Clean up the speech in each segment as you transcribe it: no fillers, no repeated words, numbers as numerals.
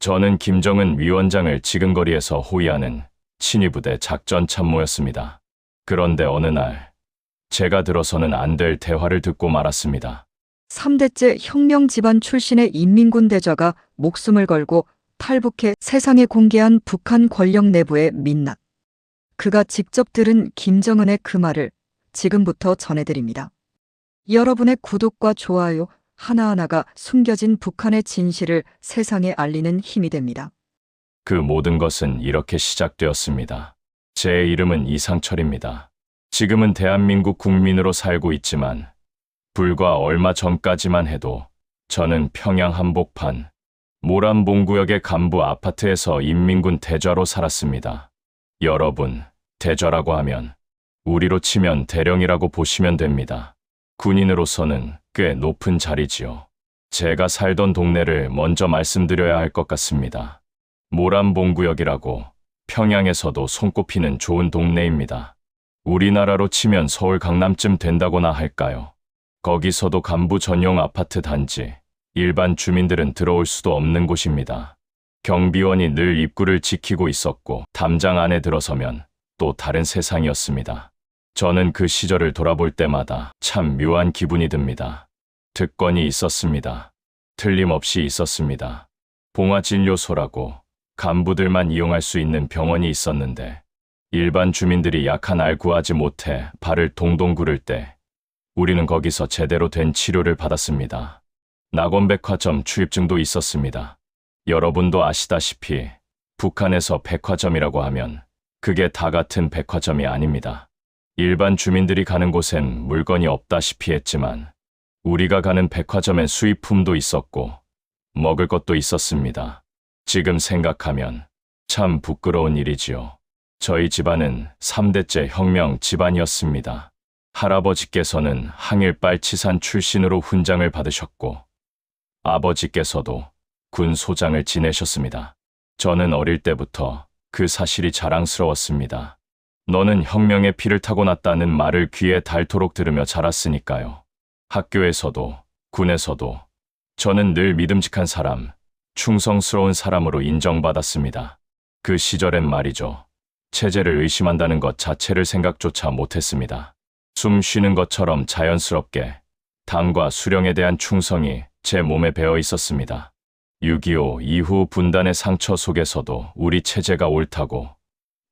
저는 김정은 위원장을 지근거리에서 호위하는 친위부대 작전참모였습니다. 그런데 어느 날 제가 들어서는 안 될 대화를 듣고 말았습니다. 3대째 혁명 집안 출신의 인민군 대저가 목숨을 걸고 탈북해 세상에 공개한 북한 권력 내부의 민낯. 그가 직접 들은 김정은의 그 말을 지금부터 전해드립니다. 여러분의 구독과 좋아요 하나하나가 숨겨진 북한의 진실을 세상에 알리는 힘이 됩니다. 그 모든 것은 이렇게 시작되었습니다. 제 이름은 이상철입니다. 지금은 대한민국 국민으로 살고 있지만 불과 얼마 전까지만 해도 저는 평양 한복판 모란봉구역의 간부 아파트에서 인민군 대저로 살았습니다. 여러분, 대저라고 하면 우리로 치면 대령이라고 보시면 됩니다. 군인으로서는 꽤 높은 자리지요. 제가 살던 동네를 먼저 말씀드려야 할 것 같습니다. 모란봉구역이라고 평양에서도 손꼽히는 좋은 동네입니다. 우리나라로 치면 서울 강남쯤 된다고나 할까요? 거기서도 간부 전용 아파트 단지, 일반 주민들은 들어올 수도 없는 곳입니다. 경비원이 늘 입구를 지키고 있었고 담장 안에 들어서면 또 다른 세상이었습니다. 저는 그 시절을 돌아볼 때마다 참 묘한 기분이 듭니다. 특권이 있었습니다. 틀림없이 있었습니다. 봉화진료소라고 간부들만 이용할 수 있는 병원이 있었는데 일반 주민들이 약한 알 구하지 못해 발을 동동 구를 때 우리는 거기서 제대로 된 치료를 받았습니다. 낙원백화점 출입증도 있었습니다. 여러분도 아시다시피 북한에서 백화점이라고 하면 그게 다 같은 백화점이 아닙니다. 일반 주민들이 가는 곳엔 물건이 없다시피 했지만 우리가 가는 백화점엔 수입품도 있었고 먹을 것도 있었습니다. 지금 생각하면 참 부끄러운 일이지요. 저희 집안은 3대째 혁명 집안이었습니다. 할아버지께서는 항일빨 치산 출신으로 훈장을 받으셨고 아버지께서도 군 소장을 지내셨습니다. 저는 어릴 때부터 그 사실이 자랑스러웠습니다. 너는 혁명의 피를 타고났다는 말을 귀에 닳도록 들으며 자랐으니까요. 학교에서도 군에서도 저는 늘 믿음직한 사람, 충성스러운 사람으로 인정받았습니다. 그 시절엔 말이죠. 체제를 의심한다는 것 자체를 생각조차 못했습니다. 숨 쉬는 것처럼 자연스럽게 당과 수령에 대한 충성이 제 몸에 배어 있었습니다. 6.25 이후 분단의 상처 속에서도 우리 체제가 옳다고,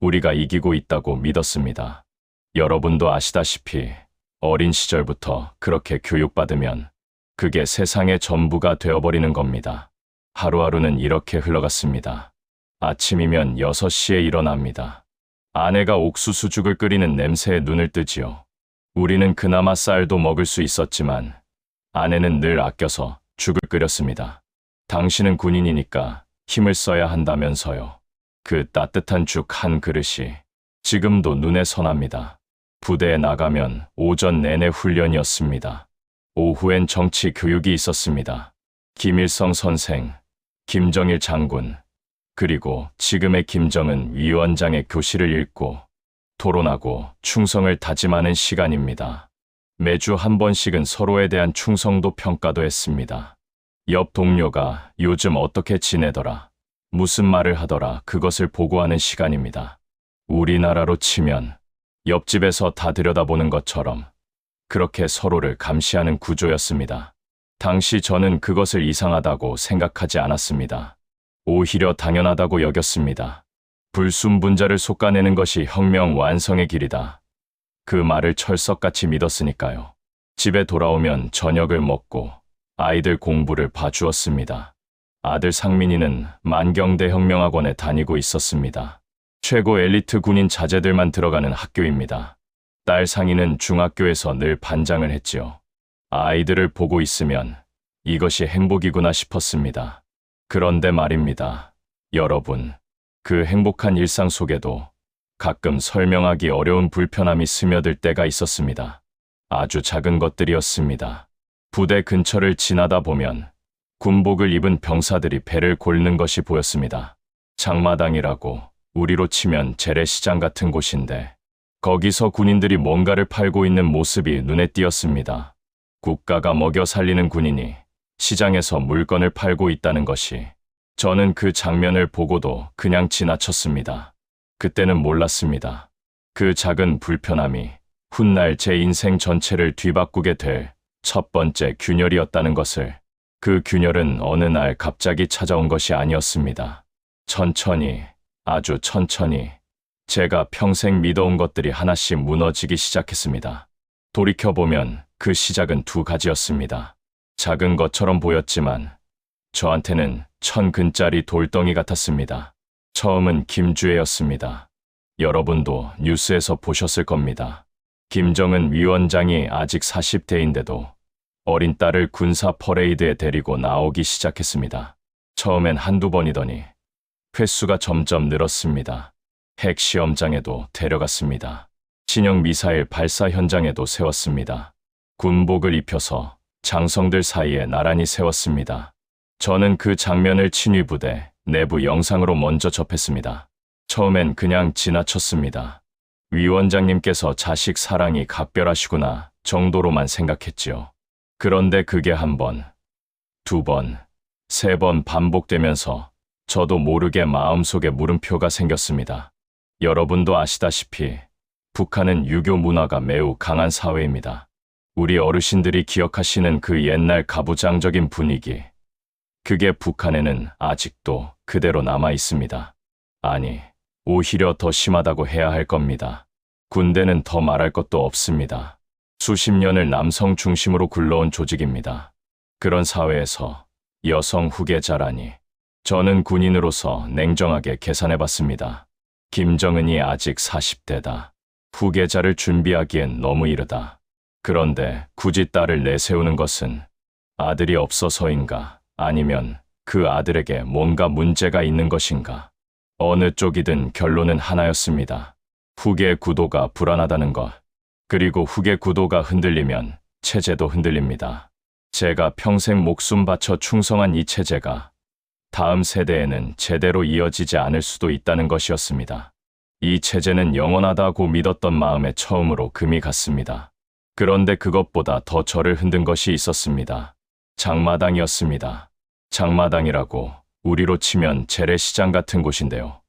우리가 이기고 있다고 믿었습니다. 여러분도 아시다시피 어린 시절부터 그렇게 교육받으면 그게 세상의 전부가 되어버리는 겁니다. 하루하루는 이렇게 흘러갔습니다. 아침이면 6시에 일어납니다. 아내가 옥수수죽을 끓이는 냄새에 눈을 뜨지요. 우리는 그나마 쌀도 먹을 수 있었지만 아내는 늘 아껴서 죽을 끓였습니다. 당신은 군인이니까 힘을 써야 한다면서요. 그 따뜻한 죽 한 그릇이 지금도 눈에 선합니다. 부대에 나가면 오전 내내 훈련이었습니다. 오후엔 정치 교육이 있었습니다. 김일성 선생, 김정일 장군, 그리고 지금의 김정은 위원장의 교실을 읽고 토론하고 충성을 다짐하는 시간입니다. 매주 한 번씩은 서로에 대한 충성도 평가도 했습니다. 옆 동료가 요즘 어떻게 지내더라, 무슨 말을 하더라, 그것을 보고하는 시간입니다. 우리나라로 치면 옆집에서 다 들여다보는 것처럼 그렇게 서로를 감시하는 구조였습니다. 당시 저는 그것을 이상하다고 생각하지 않았습니다. 오히려 당연하다고 여겼습니다. 불순분자를 솎아내는 것이 혁명 완성의 길이다. 그 말을 철석같이 믿었으니까요. 집에 돌아오면 저녁을 먹고 아이들 공부를 봐주었습니다. 아들 상민이는 만경대 혁명학원에 다니고 있었습니다. 최고 엘리트 군인 자제들만 들어가는 학교입니다. 딸 상이는 중학교에서 늘 반장을 했지요. 아이들을 보고 있으면 이것이 행복이구나 싶었습니다. 그런데 말입니다. 여러분, 그 행복한 일상 속에도 가끔 설명하기 어려운 불편함이 스며들 때가 있었습니다. 아주 작은 것들이었습니다. 부대 근처를 지나다 보면 군복을 입은 병사들이 배를 골는 것이 보였습니다. 장마당이라고 우리로 치면 재래시장 같은 곳인데 거기서 군인들이 뭔가를 팔고 있는 모습이 눈에 띄었습니다. 국가가 먹여 살리는 군인이 시장에서 물건을 팔고 있다는 것이 저는 그 장면을 보고도 그냥 지나쳤습니다. 그때는 몰랐습니다. 그 작은 불편함이 훗날 제 인생 전체를 뒤바꾸게 될 첫 번째 균열이었다는 것을. 그 균열은 어느 날 갑자기 찾아온 것이 아니었습니다. 천천히, 아주 천천히 제가 평생 믿어온 것들이 하나씩 무너지기 시작했습니다. 돌이켜보면 그 시작은 두 가지였습니다. 작은 것처럼 보였지만 저한테는 1000근짜리 돌덩이 같았습니다. 처음은 김주애였습니다. 여러분도 뉴스에서 보셨을 겁니다. 김정은 위원장이 아직 40대인데도 어린 딸을 군사 퍼레이드에 데리고 나오기 시작했습니다. 처음엔 한두 번이더니 횟수가 점점 늘었습니다. 핵 시험장에도 데려갔습니다. 신형 미사일 발사 현장에도 세웠습니다. 군복을 입혀서 장성들 사이에 나란히 세웠습니다. 저는 그 장면을 친위부대 내부 영상으로 먼저 접했습니다. 처음엔 그냥 지나쳤습니다. 위원장님께서 자식 사랑이 각별하시구나 정도로만 생각했지요. 그런데 그게 한 번, 두 번, 세 번 반복되면서 저도 모르게 마음속에 물음표가 생겼습니다. 여러분도 아시다시피 북한은 유교 문화가 매우 강한 사회입니다. 우리 어르신들이 기억하시는 그 옛날 가부장적인 분위기, 그게 북한에는 아직도 그대로 남아 있습니다. 아니, 오히려 더 심하다고 해야 할 겁니다. 군대는 더 말할 것도 없습니다. 수십 년을 남성 중심으로 굴러온 조직입니다. 그런 사회에서 여성 후계자라니. 저는 군인으로서 냉정하게 계산해봤습니다. 김정은이 아직 40대다. 후계자를 준비하기엔 너무 이르다. 그런데 굳이 딸을 내세우는 것은 아들이 없어서인가, 아니면 그 아들에게 뭔가 문제가 있는 것인가. 어느 쪽이든 결론은 하나였습니다. 후계 구도가 불안하다는 것. 그리고 후계 구도가 흔들리면 체제도 흔들립니다. 제가 평생 목숨 바쳐 충성한 이 체제가 다음 세대에는 제대로 이어지지 않을 수도 있다는 것이었습니다. 이 체제는 영원하다고 믿었던 마음에 처음으로 금이 갔습니다. 그런데 그것보다 더 저를 흔든 것이 있었습니다. 장마당이었습니다. 장마당이라고 우리로 치면 재래시장 같은 곳인데요.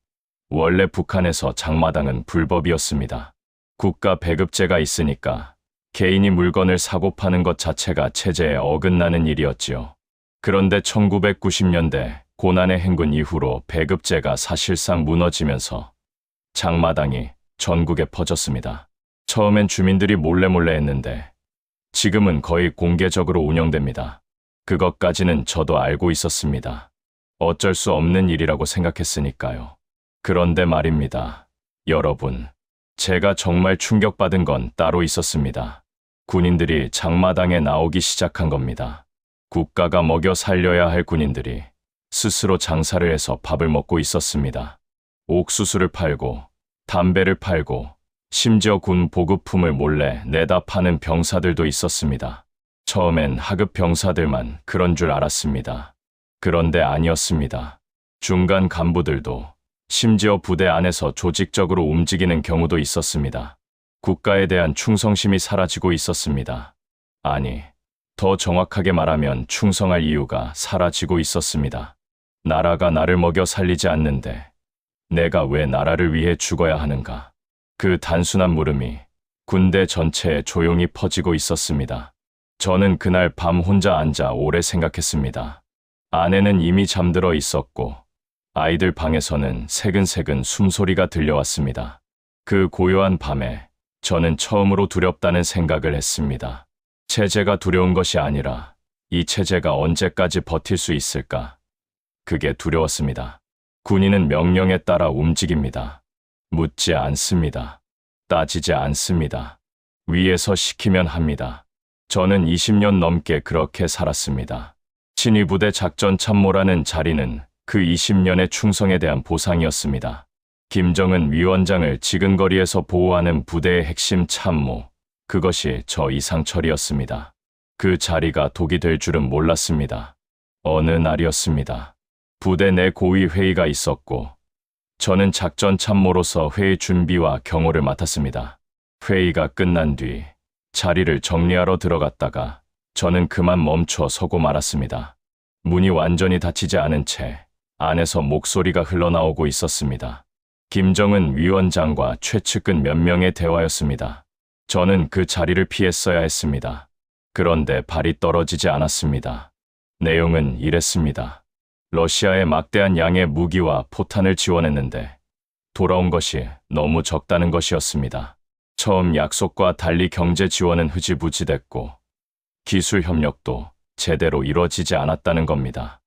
원래 북한에서 장마당은 불법이었습니다. 국가 배급제가 있으니까 개인이 물건을 사고 파는 것 자체가 체제에 어긋나는 일이었지요. 그런데 1990년대 고난의 행군 이후로 배급제가 사실상 무너지면서 장마당이 전국에 퍼졌습니다. 처음엔 주민들이 몰래 했는데 지금은 거의 공개적으로 운영됩니다. 그것까지는 저도 알고 있었습니다. 어쩔 수 없는 일이라고 생각했으니까요. 그런데 말입니다. 여러분, 제가 정말 충격받은 건 따로 있었습니다. 군인들이 장마당에 나오기 시작한 겁니다. 국가가 먹여 살려야 할 군인들이 스스로 장사를 해서 밥을 먹고 있었습니다. 옥수수를 팔고, 담배를 팔고, 심지어 군 보급품을 몰래 내다 파는 병사들도 있었습니다. 처음엔 하급 병사들만 그런 줄 알았습니다. 그런데 아니었습니다. 중간 간부들도, 심지어 부대 안에서 조직적으로 움직이는 경우도 있었습니다. 국가에 대한 충성심이 사라지고 있었습니다. 아니, 더 정확하게 말하면 충성할 이유가 사라지고 있었습니다. 나라가 나를 먹여 살리지 않는데 내가 왜 나라를 위해 죽어야 하는가? 그 단순한 물음이 군대 전체에 조용히 퍼지고 있었습니다. 저는 그날 밤 혼자 앉아 오래 생각했습니다. 아내는 이미 잠들어 있었고 아이들 방에서는 새근새근 숨소리가 들려왔습니다. 그 고요한 밤에 저는 처음으로 두렵다는 생각을 했습니다. 체제가 두려운 것이 아니라 이 체제가 언제까지 버틸 수 있을까? 그게 두려웠습니다. 군인은 명령에 따라 움직입니다. 묻지 않습니다. 따지지 않습니다. 위에서 시키면 합니다. 저는 20년 넘게 그렇게 살았습니다. 친위부대 작전 참모라는 자리는 그 20년의 충성에 대한 보상이었습니다. 김정은 위원장을 지근거리에서 보호하는 부대의 핵심 참모, 그것이 저 이상철이었습니다. 그 자리가 독이 될 줄은 몰랐습니다. 어느 날이었습니다. 부대 내 고위 회의가 있었고 저는 작전 참모로서 회의 준비와 경호를 맡았습니다. 회의가 끝난 뒤 자리를 정리하러 들어갔다가 저는 그만 멈춰 서고 말았습니다. 문이 완전히 닫히지 않은 채 안에서 목소리가 흘러나오고 있었습니다. 김정은 위원장과 최측근 몇 명의 대화였습니다. 저는 그 자리를 피했어야 했습니다. 그런데 발이 떨어지지 않았습니다. 내용은 이랬습니다. 러시아에 막대한 양의 무기와 포탄을 지원했는데 돌아온 것이 너무 적다는 것이었습니다. 처음 약속과 달리 경제 지원은 흐지부지됐고 기술 협력도 제대로 이루어지지 않았다는 겁니다.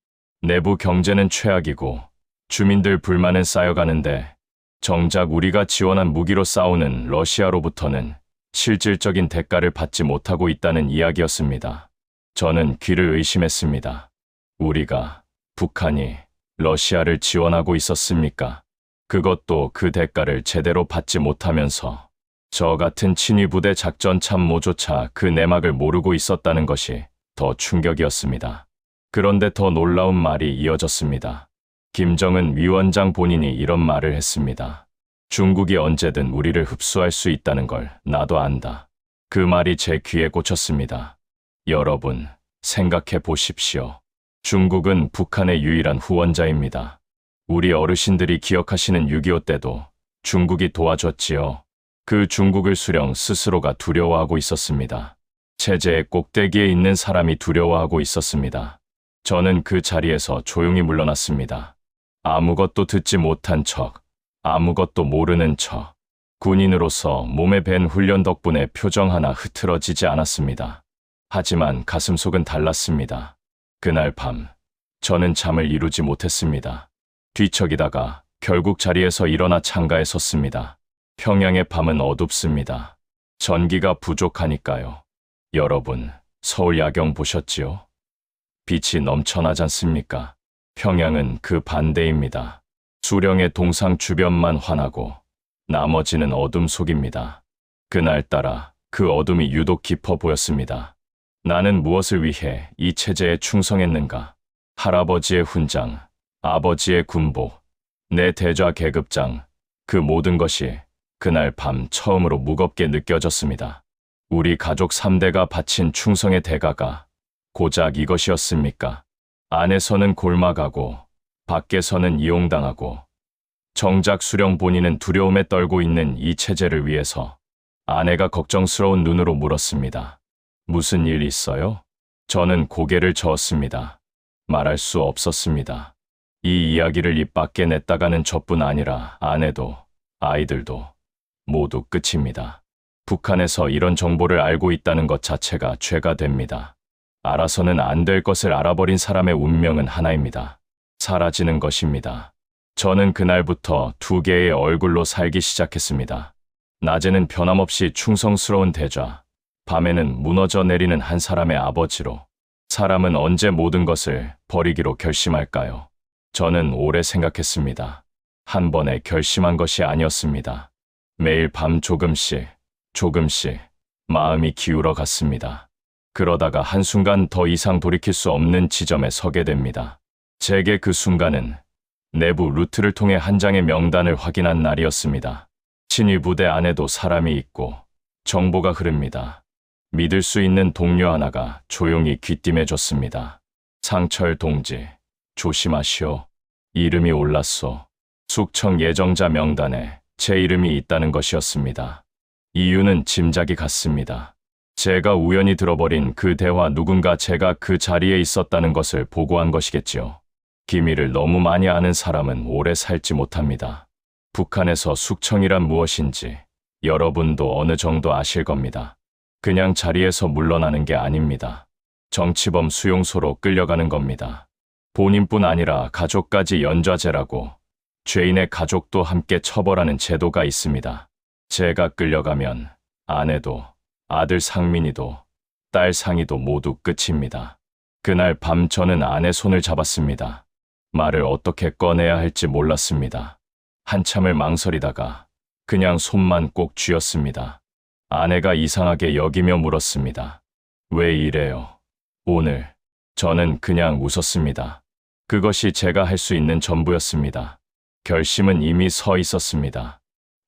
내부 경제는 최악이고 주민들 불만은 쌓여가는데 정작 우리가 지원한 무기로 싸우는 러시아로부터는 실질적인 대가를 받지 못하고 있다는 이야기였습니다. 저는 귀를 의심했습니다. 우리가, 북한이 러시아를 지원하고 있었습니까? 그것도 그 대가를 제대로 받지 못하면서 저 같은 친위부대 작전 참모조차 그 내막을 모르고 있었다는 것이 더 충격이었습니다. 그런데 더 놀라운 말이 이어졌습니다. 김정은 위원장 본인이 이런 말을 했습니다. 중국이 언제든 우리를 흡수할 수 있다는 걸 나도 안다. 그 말이 제 귀에 꽂혔습니다. 여러분, 생각해 보십시오. 중국은 북한의 유일한 후원자입니다. 우리 어르신들이 기억하시는 6.25 때도 중국이 도와줬지요. 그 중국을 수령 스스로가 두려워하고 있었습니다. 체제의 꼭대기에 있는 사람이 두려워하고 있었습니다. 저는 그 자리에서 조용히 물러났습니다. 아무것도 듣지 못한 척, 아무것도 모르는 척. 군인으로서 몸에 밴 훈련 덕분에 표정 하나 흐트러지지 않았습니다. 하지만 가슴속은 달랐습니다. 그날 밤, 저는 잠을 이루지 못했습니다. 뒤척이다가 결국 자리에서 일어나 창가에 섰습니다. 평양의 밤은 어둡습니다. 전기가 부족하니까요. 여러분, 서울 야경 보셨지요? 빛이 넘쳐나지 않습니까? 평양은 그 반대입니다. 수령의 동상 주변만 환하고 나머지는 어둠 속입니다. 그날따라 그 어둠이 유독 깊어 보였습니다. 나는 무엇을 위해 이 체제에 충성했는가? 할아버지의 훈장, 아버지의 군복, 내 대좌 계급장, 그 모든 것이 그날 밤 처음으로 무겁게 느껴졌습니다. 우리 가족 3대가 바친 충성의 대가가 고작 이것이었습니까? 안에서는 골마가고 밖에서는 이용당하고 정작 수령 본인은 두려움에 떨고 있는 이 체제를 위해서 아내가 걱정스러운 눈으로 물었습니다. 무슨 일 있어요? 저는 고개를 저었습니다. 말할 수 없었습니다. 이 이야기를 입 밖에 냈다가는 저뿐 아니라 아내도 아이들도 모두 끝입니다. 북한에서 이런 정보를 알고 있다는 것 자체가 죄가 됩니다. 알아서는 안 될 것을 알아버린 사람의 운명은 하나입니다. 사라지는 것입니다. 저는 그날부터 두 개의 얼굴로 살기 시작했습니다. 낮에는 변함없이 충성스러운 대좌, 밤에는 무너져 내리는 한 사람의 아버지로. 사람은 언제 모든 것을 버리기로 결심할까요? 저는 오래 생각했습니다. 한 번에 결심한 것이 아니었습니다. 매일 밤 조금씩 마음이 기울어 갔습니다. 그러다가 한순간 더 이상 돌이킬 수 없는 지점에 서게 됩니다. 제게 그 순간은 내부 루트를 통해 한 장의 명단을 확인한 날이었습니다. 친위 부대 안에도 사람이 있고 정보가 흐릅니다. 믿을 수 있는 동료 하나가 조용히 귀띔해줬습니다. 상철 동지, 조심하시오. 이름이 올랐소. 숙청 예정자 명단에 제 이름이 있다는 것이었습니다. 이유는 짐작이 갔습니다. 제가 우연히 들어버린 그 대화, 누군가 제가 그 자리에 있었다는 것을 보고한 것이겠지요. 기밀을 너무 많이 아는 사람은 오래 살지 못합니다. 북한에서 숙청이란 무엇인지 여러분도 어느 정도 아실 겁니다. 그냥 자리에서 물러나는 게 아닙니다. 정치범 수용소로 끌려가는 겁니다. 본인뿐 아니라 가족까지 연좌제라고 죄인의 가족도 함께 처벌하는 제도가 있습니다. 제가 끌려가면 아내도, 아들 상민이도, 딸 상희도 모두 끝입니다. 그날 밤 저는 아내 손을 잡았습니다. 말을 어떻게 꺼내야 할지 몰랐습니다. 한참을 망설이다가 그냥 손만 꼭 쥐었습니다. 아내가 이상하게 여기며 물었습니다. 왜 이래요? 오늘. 저는 그냥 웃었습니다. 그것이 제가 할 수 있는 전부였습니다. 결심은 이미 서 있었습니다.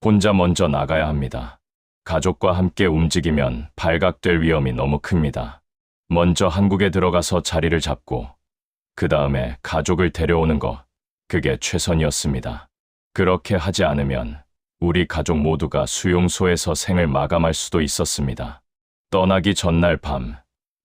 혼자 먼저 나가야 합니다. 가족과 함께 움직이면 발각될 위험이 너무 큽니다. 먼저 한국에 들어가서 자리를 잡고 그 다음에 가족을 데려오는 것, 그게 최선이었습니다. 그렇게 하지 않으면 우리 가족 모두가 수용소에서 생을 마감할 수도 있었습니다. 떠나기 전날 밤,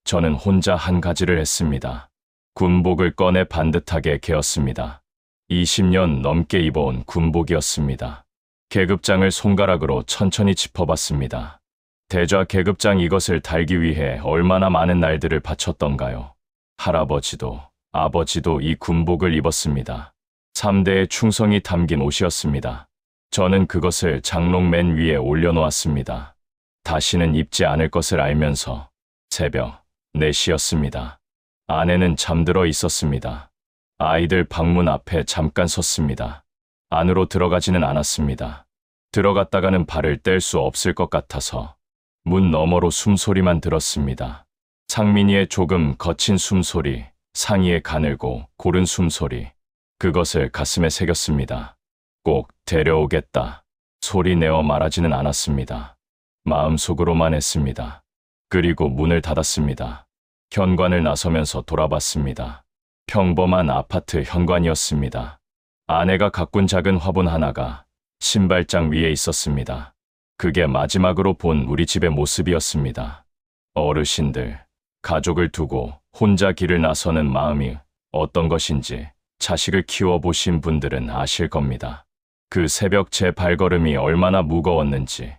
저는 혼자 한 가지를 했습니다. 군복을 꺼내 반듯하게 개었습니다. 20년 넘게 입어온 군복이었습니다. 계급장을 손가락으로 천천히 짚어봤습니다. 대좌 계급장 이것을 달기 위해 얼마나 많은 날들을 바쳤던가요? 할아버지도 아버지도 이 군복을 입었습니다. 3대의 충성이 담긴 옷이었습니다. 저는 그것을 장롱 맨 위에 올려놓았습니다. 다시는 입지 않을 것을 알면서 새벽 4시였습니다. 아내는 잠들어 있었습니다. 아이들 방문 앞에 잠깐 섰습니다. 안으로 들어가지는 않았습니다. 들어갔다가는 발을 뗄 수 없을 것 같아서 문 너머로 숨소리만 들었습니다. 상민이의 조금 거친 숨소리, 상의의 가늘고 고른 숨소리, 그것을 가슴에 새겼습니다. 꼭 데려오겠다. 소리 내어 말하지는 않았습니다. 마음속으로만 했습니다. 그리고 문을 닫았습니다. 현관을 나서면서 돌아봤습니다. 평범한 아파트 현관이었습니다. 아내가 가꾼 작은 화분 하나가 신발장 위에 있었습니다. 그게 마지막으로 본 우리 집의 모습이었습니다. 어르신들, 가족을 두고 혼자 길을 나서는 마음이 어떤 것인지 자식을 키워보신 분들은 아실 겁니다. 그 새벽 제 발걸음이 얼마나 무거웠는지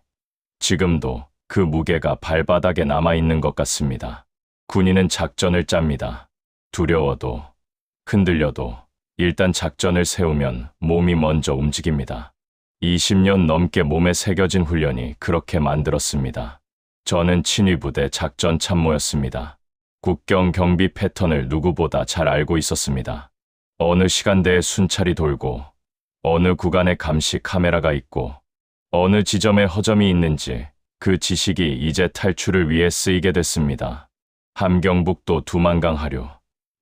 지금도 그 무게가 발바닥에 남아있는 것 같습니다. 군인은 작전을 짭니다. 두려워도 흔들려도 일단 작전을 세우면 몸이 먼저 움직입니다. 20년 넘게 몸에 새겨진 훈련이 그렇게 만들었습니다. 저는 친위부대 작전 참모였습니다. 국경 경비 패턴을 누구보다 잘 알고 있었습니다. 어느 시간대에 순찰이 돌고 어느 구간에 감시 카메라가 있고 어느 지점에 허점이 있는지 그 지식이 이제 탈출을 위해 쓰이게 됐습니다. 함경북도 두만강 하류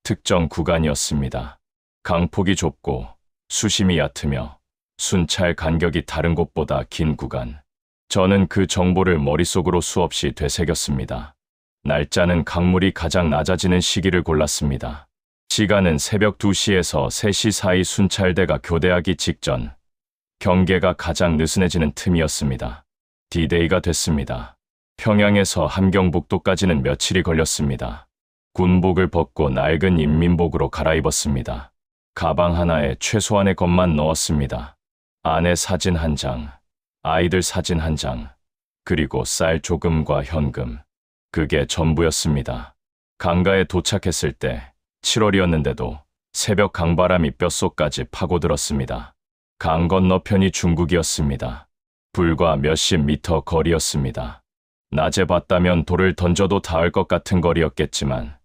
특정 구간이었습니다. 강폭이 좁고 수심이 얕으며 순찰 간격이 다른 곳보다 긴 구간. 저는 그 정보를 머릿속으로 수없이 되새겼습니다. 날짜는 강물이 가장 낮아지는 시기를 골랐습니다. 시간은 새벽 2시에서 3시 사이 순찰대가 교대하기 직전, 경계가 가장 느슨해지는 틈이었습니다. D-Day가 됐습니다. 평양에서 함경북도까지는 며칠이 걸렸습니다. 군복을 벗고 낡은 인민복으로 갈아입었습니다. 가방 하나에 최소한의 것만 넣었습니다. 아내 사진 한 장, 아이들 사진 한 장, 그리고 쌀 조금과 현금. 그게 전부였습니다. 강가에 도착했을 때 7월이었는데도 새벽 강바람이 뼛속까지 파고들었습니다. 강 건너편이 중국이었습니다. 불과 몇십 미터 거리였습니다. 낮에 봤다면 돌을 던져도 닿을 것 같은 거리였겠지만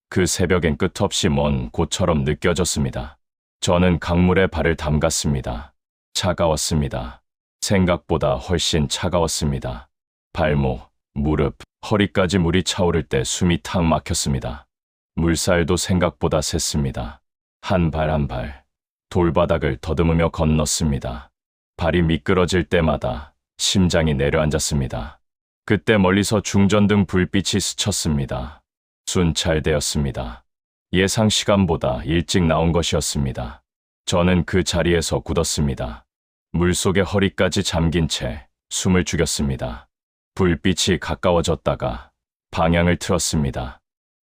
그 새벽엔 끝없이 먼 곳처럼 느껴졌습니다. 저는 강물에 발을 담갔습니다. 차가웠습니다. 생각보다 훨씬 차가웠습니다. 발목, 무릎, 허리까지 물이 차오를 때 숨이 탁 막혔습니다. 물살도 생각보다 셌습니다. 한 발 한 발, 돌바닥을 더듬으며 건넜습니다. 발이 미끄러질 때마다 심장이 내려앉았습니다. 그때 멀리서 중전등 불빛이 스쳤습니다. 순찰대였습니다. 예상 시간보다 일찍 나온 것이었습니다. 저는 그 자리에서 굳었습니다. 물속에 허리까지 잠긴 채 숨을 죽였습니다. 불빛이 가까워졌다가 방향을 틀었습니다.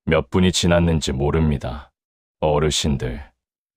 몇 분이 지났는지 모릅니다. 어르신들,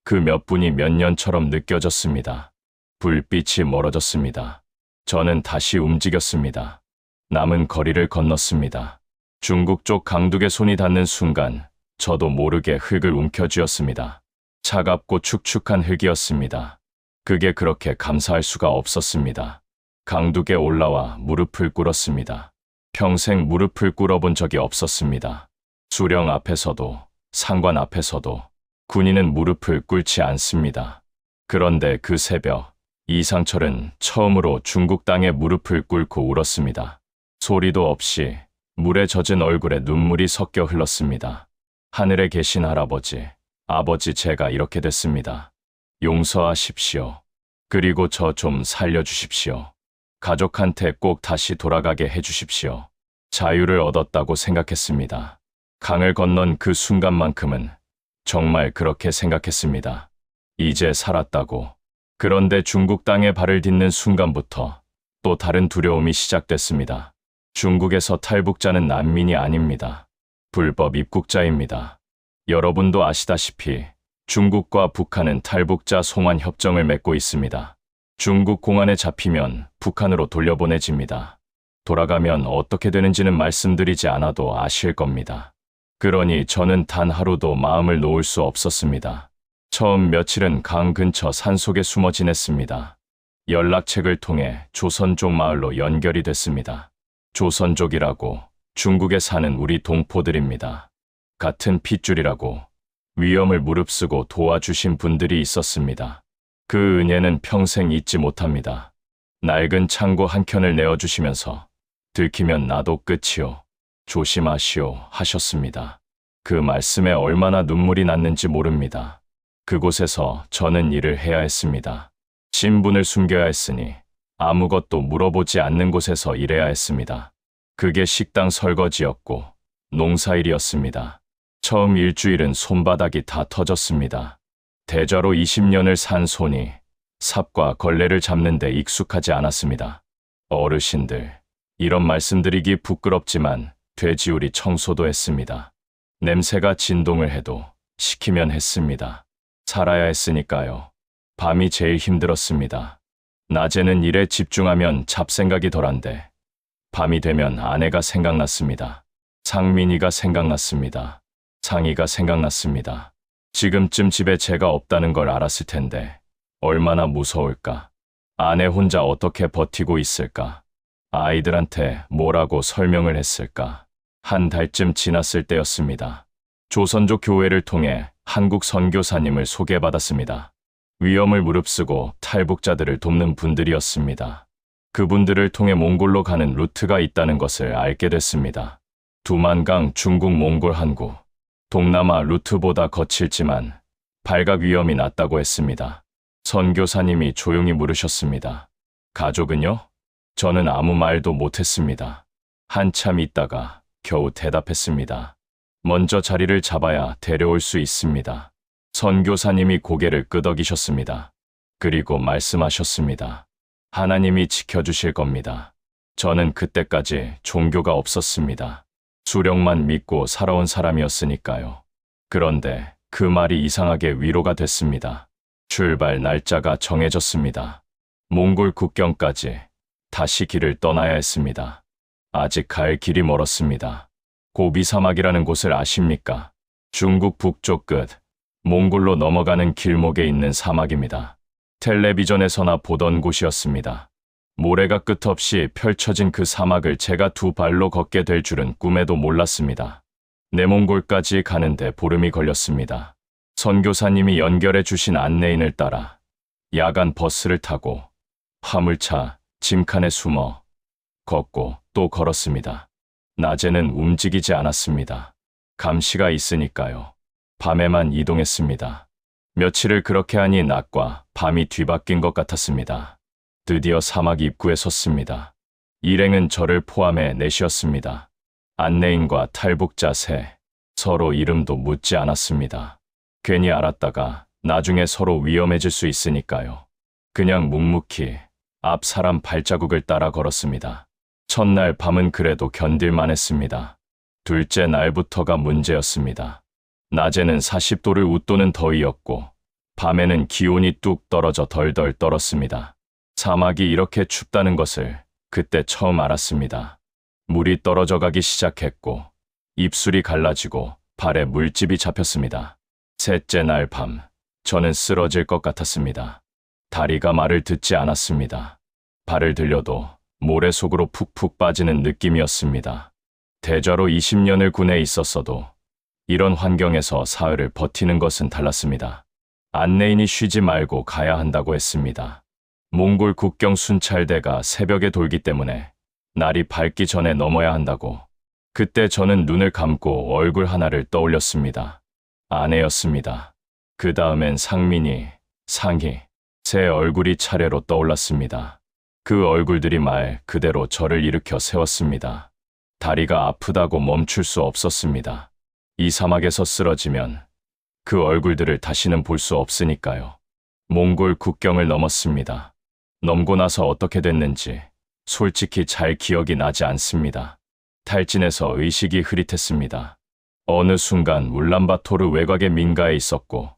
그 몇 분이 몇 년처럼 느껴졌습니다. 불빛이 멀어졌습니다. 저는 다시 움직였습니다. 남은 거리를 건넜습니다. 중국 쪽 강둑에 손이 닿는 순간 저도 모르게 흙을 움켜쥐었습니다. 차갑고 축축한 흙이었습니다. 그게 그렇게 감사할 수가 없었습니다. 강둑에 올라와 무릎을 꿇었습니다. 평생 무릎을 꿇어본 적이 없었습니다. 수령 앞에서도 상관 앞에서도 군인은 무릎을 꿇지 않습니다. 그런데 그 새벽 이상철은 처음으로 중국 땅에 무릎을 꿇고 울었습니다. 소리도 없이 물에 젖은 얼굴에 눈물이 섞여 흘렀습니다. 하늘에 계신 할아버지, 아버지 제가 이렇게 됐습니다. 용서하십시오. 그리고 저 좀 살려주십시오. 가족한테 꼭 다시 돌아가게 해주십시오. 자유를 얻었다고 생각했습니다. 강을 건넌 그 순간만큼은 정말 그렇게 생각했습니다. 이제 살았다고. 그런데 중국 땅에 발을 딛는 순간부터 또 다른 두려움이 시작됐습니다. 중국에서 탈북자는 난민이 아닙니다. 불법 입국자입니다. 여러분도 아시다시피 중국과 북한은 탈북자 송환 협정을 맺고 있습니다. 중국 공안에 잡히면 북한으로 돌려보내집니다. 돌아가면 어떻게 되는지는 말씀드리지 않아도 아실 겁니다. 그러니 저는 단 하루도 마음을 놓을 수 없었습니다. 처음 며칠은 강 근처 산속에 숨어 지냈습니다. 연락책을 통해 조선족 마을로 연결이 됐습니다. 조선족이라고 중국에 사는 우리 동포들입니다. 같은 핏줄이라고 위험을 무릅쓰고 도와주신 분들이 있었습니다. 그 은혜는 평생 잊지 못합니다. 낡은 창고 한 켠을 내어주시면서 들키면 나도 끝이요. 조심하시오 하셨습니다. 그 말씀에 얼마나 눈물이 났는지 모릅니다. 그곳에서 저는 일을 해야 했습니다. 신분을 숨겨야 했으니 아무것도 물어보지 않는 곳에서 일해야 했습니다. 그게 식당 설거지였고 농사일이었습니다. 처음 일주일은 손바닥이 다 터졌습니다. 대좌로 20년을 산 손이 삽과 걸레를 잡는 데 익숙하지 않았습니다. 어르신들, 이런 말씀드리기 부끄럽지만 돼지우리 청소도 했습니다. 냄새가 진동을 해도 시키면 했습니다. 살아야 했으니까요. 밤이 제일 힘들었습니다. 낮에는 일에 집중하면 잡생각이 덜한데 밤이 되면 아내가 생각났습니다. 상민이가 생각났습니다. 상이가 생각났습니다. 지금쯤 집에 제가 없다는 걸 알았을 텐데 얼마나 무서울까. 아내 혼자 어떻게 버티고 있을까. 아이들한테 뭐라고 설명을 했을까. 한 달쯤 지났을 때였습니다. 조선족 교회를 통해 한국 선교사님을 소개받았습니다. 위험을 무릅쓰고 탈북자들을 돕는 분들이었습니다. 그분들을 통해 몽골로 가는 루트가 있다는 것을 알게 됐습니다. 두만강 중국 몽골 항구. 동남아 루트보다 거칠지만 발각 위험이 낮다고 했습니다. 선교사님이 조용히 물으셨습니다. 가족은요? 저는 아무 말도 못했습니다. 한참 있다가 겨우 대답했습니다. 먼저 자리를 잡아야 데려올 수 있습니다. 선교사님이 고개를 끄덕이셨습니다. 그리고 말씀하셨습니다. 하나님이 지켜주실 겁니다. 저는 그때까지 종교가 없었습니다. 수령만 믿고 살아온 사람이었으니까요. 그런데 그 말이 이상하게 위로가 됐습니다. 출발 날짜가 정해졌습니다. 몽골 국경까지 다시 길을 떠나야 했습니다. 아직 갈 길이 멀었습니다. 고비 사막이라는 곳을 아십니까? 중국 북쪽 끝, 몽골로 넘어가는 길목에 있는 사막입니다. 텔레비전에서나 보던 곳이었습니다. 모래가 끝없이 펼쳐진 그 사막을 제가 두 발로 걷게 될 줄은 꿈에도 몰랐습니다. 내몽골까지 가는데 보름이 걸렸습니다. 선교사님이 연결해 주신 안내인을 따라 야간 버스를 타고 화물차, 짐칸에 숨어 걷고 또 걸었습니다. 낮에는 움직이지 않았습니다. 감시가 있으니까요. 밤에만 이동했습니다. 며칠을 그렇게 하니 낮과 밤이 뒤바뀐 것 같았습니다. 드디어 사막 입구에 섰습니다. 일행은 저를 포함해 넷이었습니다. 안내인과 탈북자 셋, 서로 이름도 묻지 않았습니다. 괜히 알았다가 나중에 서로 위험해질 수 있으니까요. 그냥 묵묵히 앞 사람 발자국을 따라 걸었습니다. 첫날 밤은 그래도 견딜만 했습니다. 둘째 날부터가 문제였습니다. 낮에는 40도를 웃도는 더위였고 밤에는 기온이 뚝 떨어져 덜덜 떨었습니다. 사막이 이렇게 춥다는 것을 그때 처음 알았습니다. 물이 떨어져 가기 시작했고 입술이 갈라지고 발에 물집이 잡혔습니다. 셋째 날 밤, 저는 쓰러질 것 같았습니다. 다리가 말을 듣지 않았습니다. 발을 들려도 모래 속으로 푹푹 빠지는 느낌이었습니다. 대좌로 20년을 군에 있었어도 이런 환경에서 사흘을 버티는 것은 달랐습니다. 안내인이 쉬지 말고 가야 한다고 했습니다. 몽골 국경 순찰대가 새벽에 돌기 때문에 날이 밝기 전에 넘어야 한다고. 그때 저는 눈을 감고 얼굴 하나를 떠올렸습니다. 아내였습니다. 그 다음엔 상민이, 상희, 제 얼굴이 차례로 떠올랐습니다. 그 얼굴들이 말 그대로 저를 일으켜 세웠습니다. 다리가 아프다고 멈출 수 없었습니다. 이 사막에서 쓰러지면 그 얼굴들을 다시는 볼 수 없으니까요. 몽골 국경을 넘었습니다. 넘고 나서 어떻게 됐는지 솔직히 잘 기억이 나지 않습니다. 탈진해서 의식이 흐릿했습니다. 어느 순간 울란바토르 외곽의 민가에 있었고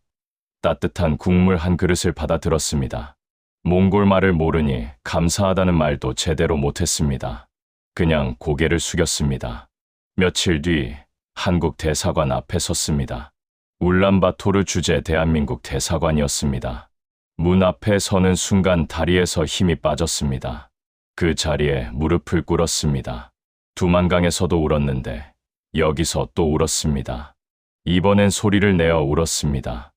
따뜻한 국물 한 그릇을 받아 들었습니다. 몽골 말을 모르니 감사하다는 말도 제대로 못했습니다. 그냥 고개를 숙였습니다. 며칠 뒤 한국 대사관 앞에 섰습니다. 울란바토르 주재 대한민국 대사관이었습니다. 문 앞에 서는 순간 다리에서 힘이 빠졌습니다. 그 자리에 무릎을 꿇었습니다. 두만강에서도 울었는데 여기서 또 울었습니다. 이번엔 소리를 내어 울었습니다.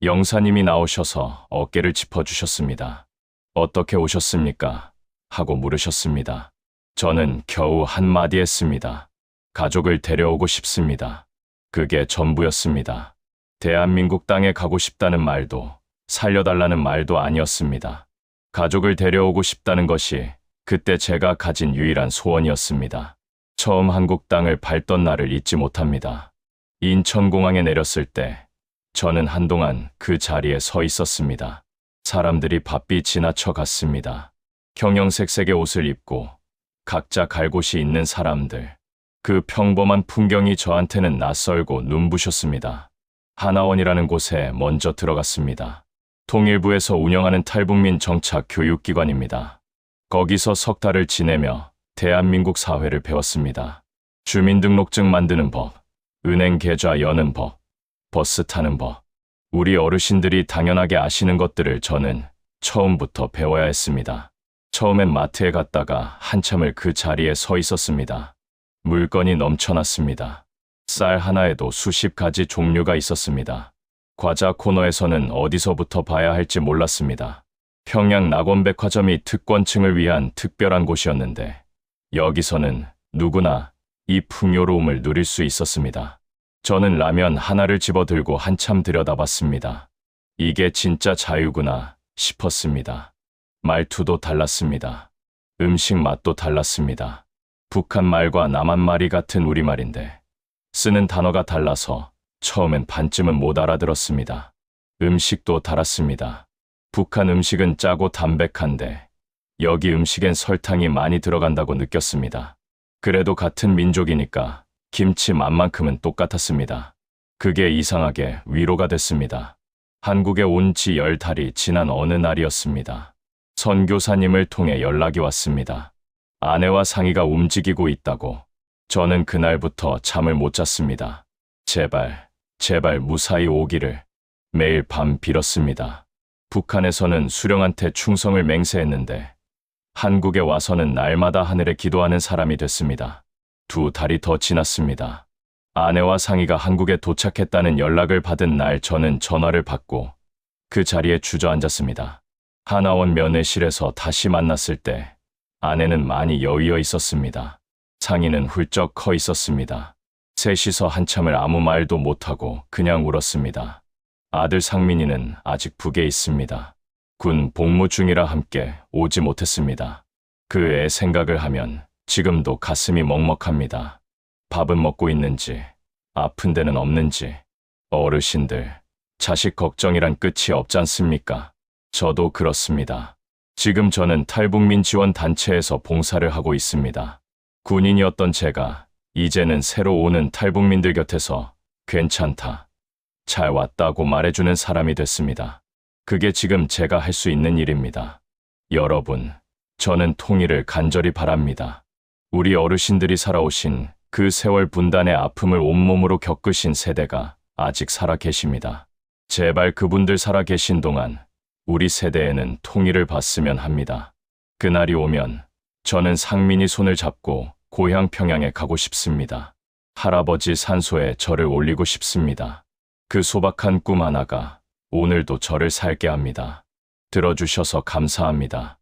영사님이 나오셔서 어깨를 짚어주셨습니다. 어떻게 오셨습니까? 하고 물으셨습니다. 저는 겨우 한마디 했습니다. 가족을 데려오고 싶습니다. 그게 전부였습니다. 대한민국 땅에 가고 싶다는 말도 살려달라는 말도 아니었습니다. 가족을 데려오고 싶다는 것이 그때 제가 가진 유일한 소원이었습니다. 처음 한국 땅을 밟던 날을 잊지 못합니다. 인천공항에 내렸을 때 저는 한동안 그 자리에 서 있었습니다. 사람들이 바삐 지나쳐 갔습니다. 형형색색의 옷을 입고 각자 갈 곳이 있는 사람들. 그 평범한 풍경이 저한테는 낯설고 눈부셨습니다. 하나원이라는 곳에 먼저 들어갔습니다. 통일부에서 운영하는 탈북민 정착 교육기관입니다. 거기서 석 달을 지내며 대한민국 사회를 배웠습니다. 주민등록증 만드는 법, 은행 계좌 여는 법, 버스 타는 법. 우리 어르신들이 당연하게 아시는 것들을 저는 처음부터 배워야 했습니다. 처음엔 마트에 갔다가 한참을 그 자리에 서 있었습니다. 물건이 넘쳐났습니다. 쌀 하나에도 수십 가지 종류가 있었습니다. 과자 코너에서는 어디서부터 봐야 할지 몰랐습니다. 평양 낙원백화점이 특권층을 위한 특별한 곳이었는데 여기서는 누구나 이 풍요로움을 누릴 수 있었습니다. 저는 라면 하나를 집어들고 한참 들여다봤습니다. 이게 진짜 자유구나 싶었습니다. 말투도 달랐습니다. 음식 맛도 달랐습니다. 북한 말과 남한 말이 같은 우리말인데 쓰는 단어가 달라서 처음엔 반쯤은 못 알아들었습니다. 음식도 달았습니다. 북한 음식은 짜고 담백한데 여기 음식엔 설탕이 많이 들어간다고 느꼈습니다. 그래도 같은 민족이니까 김치 맛만큼은 똑같았습니다. 그게 이상하게 위로가 됐습니다. 한국에 온 지 10달이 지난 어느 날이었습니다. 선교사님을 통해 연락이 왔습니다. 아내와 상의가 움직이고 있다고. 저는 그날부터 잠을 못 잤습니다. 제발 무사히 오기를 매일 밤 빌었습니다. 북한에서는 수령한테 충성을 맹세했는데 한국에 와서는 날마다 하늘에 기도하는 사람이 됐습니다. 2달이 더 지났습니다. 아내와 상의가 한국에 도착했다는 연락을 받은 날 저는 전화를 받고 그 자리에 주저앉았습니다. 하나원 면회실에서 다시 만났을 때 아내는 많이 여위어 있었습니다. 상의는 훌쩍 커 있었습니다. 셋이서 한참을 아무 말도 못하고 그냥 울었습니다. 아들 상민이는 아직 북에 있습니다. 군 복무 중이라 함께 오지 못했습니다. 그 애 생각을 하면 지금도 가슴이 먹먹합니다. 밥은 먹고 있는지, 아픈 데는 없는지. 어르신들, 자식 걱정이란 끝이 없지 않습니까? 저도 그렇습니다. 지금 저는 탈북민 지원 단체에서 봉사를 하고 있습니다. 군인이었던 제가 이제는 새로 오는 탈북민들 곁에서 괜찮다, 잘 왔다고 말해주는 사람이 됐습니다. 그게 지금 제가 할 수 있는 일입니다. 여러분, 저는 통일을 간절히 바랍니다. 우리 어르신들이 살아오신 그 세월 분단의 아픔을 온몸으로 겪으신 세대가 아직 살아 계십니다. 제발 그분들 살아 계신 동안 우리 세대에는 통일을 봤으면 합니다. 그날이 오면 저는 상민이 손을 잡고 고향 평양에 가고 싶습니다. 할아버지 산소에 저를 올리고 싶습니다. 그 소박한 꿈 하나가 오늘도 저를 살게 합니다. 들어주셔서 감사합니다.